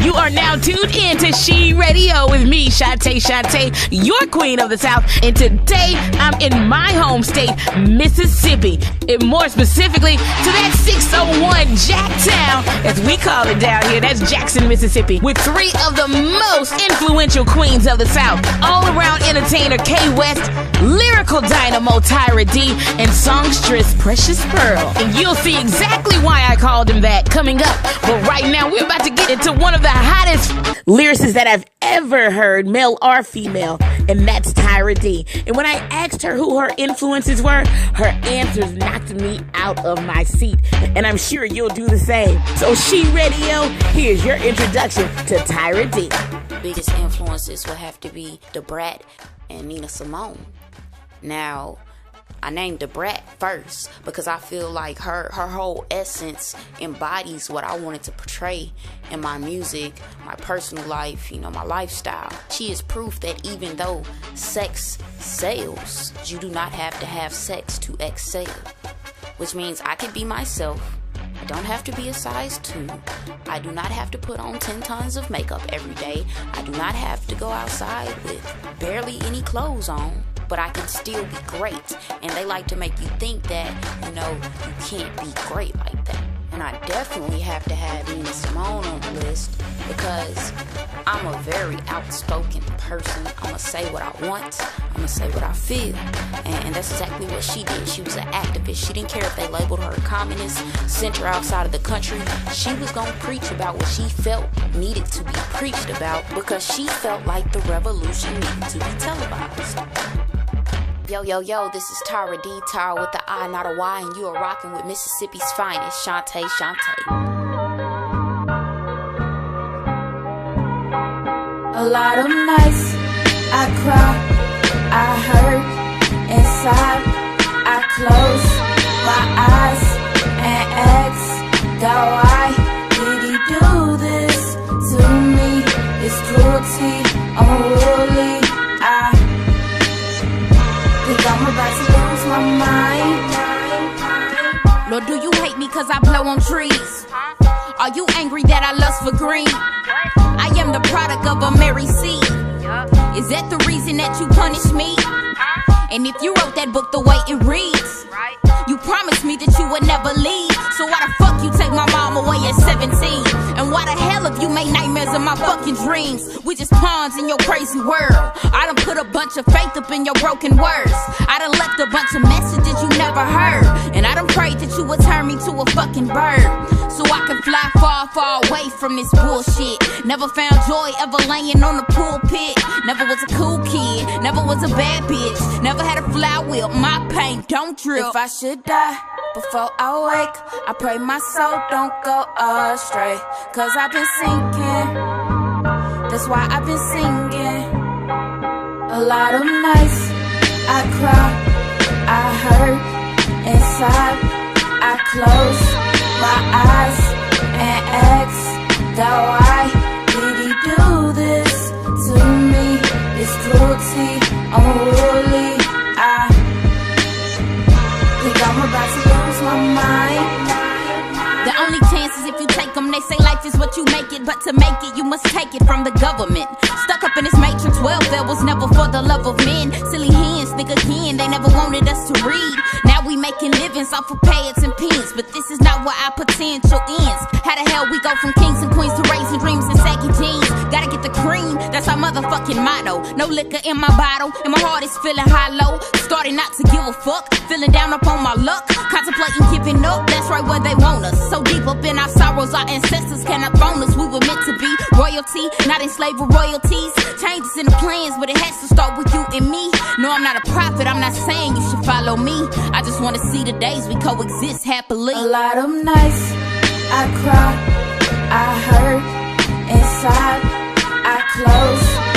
You are now tuned in to SheRadio with me, Shantae, your queen of the South. And today, I'm in my home state, Mississippi. And more specifically, to that 601 Jacktown, as we call it down here. That's Jackson, Mississippi. With three of the most influential queens of the South. All-around entertainer K West, lyrical dynamo Tira D, and songstress Precious Pearl. And you'll see exactly why I called him that coming up. But right now, we're about to get into one of the hottest lyricists that I've ever heard, male or female, and that's Tira D. And when I asked her who her influences were, her answers knocked me out of my seat. And I'm sure you'll do the same. So SheRadio, here's your introduction to Tira D. Biggest influences will have to be Da Brat and Nina Simone. Now, I named Da Brat first because I feel like her whole essence embodies what I wanted to portray in my music, my personal life, my lifestyle. She is proof that even though sex sells, you do not have to have sex to excel. Which means I can be myself. I don't have to be a size 2. I do not have to put on 10 tons of makeup every day. I do not have to go outside with barely any clothes on. But I can still be great. And they like to make you think that, you can't be great like that. And I definitely have to have Nina Simone on the list because I'm a very outspoken person. I'm going to say what I want. I'm going to say what I feel. And that's exactly what she did. She was an activist. She didn't care if they labeled her a communist, sent her outside of the country. She was going to preach about what she felt needed to be preached about because she felt like the revolution needed to be televised. Yo, this is Tira D, Tira with the I, not a Y, and you are rocking with Mississippi's finest, Shantae. A lot of nights I cry, I hurt inside. I close my eyes and ask God, why did he do this to me? It's cruelty, unruly. I'm about to lose my mind. Lord, do you hate me cause I blow on trees? Are you angry that I lust for green? I am the product of a Mary seed. Is that the reason that you punish me? And if you wrote that book the way it reads, you promised me that you would never leave. So why the fuck you take my mom away at 17? And why the hell have you made nightmares of my fucking dreams? We just pawns in your crazy world. I done put a bunch of faith up in your broken words. I done left a bunch of messages you never heard. And I done prayed that you would turn me to a fucking bird, so I can fly far, far away from this bullshit. Never found joy ever laying on the pulpit. Never was a cool kid, never was a bad bitch. Never had a flywheel, my pain don't drip. If I should die before I wake, I pray my soul don't go astray. Cause I've been sinking, that's why I've been singing. A lot of nights I cry, I hurt inside. I close my eyes and ask God, why did he do this to me? It's cruelty, unruly. I think I'm about to lose my mind. The only chance is if you take them. They say life is what you make it, but to make it, you must take it from the government. Stuck up in this matrix, well, that was never for the love of men. Silly hands, think again, they never wanted us to read. Now we making livings off of pads and pens, but this is not where our potential ends. How the hell we go from kings and queens to raising dreams and saggy jeans? Gotta get the cream, that's our motherfucking motto. No liquor in my bottle, and my heart is feeling hollow. Starting not to give a fuck, feeling down upon my luck. Contemplating giving up, that's right where they want us. So deep up in our sorrows, our ancestors cannot phone us. We were meant to be royalty, not enslaved with royalties. Changes in the plans, but it has to start with you and me. No, I'm not a prophet, I'm not saying you should follow me. I just want to see the days we coexist happily. A lot of nights I cry, I hurt inside. I close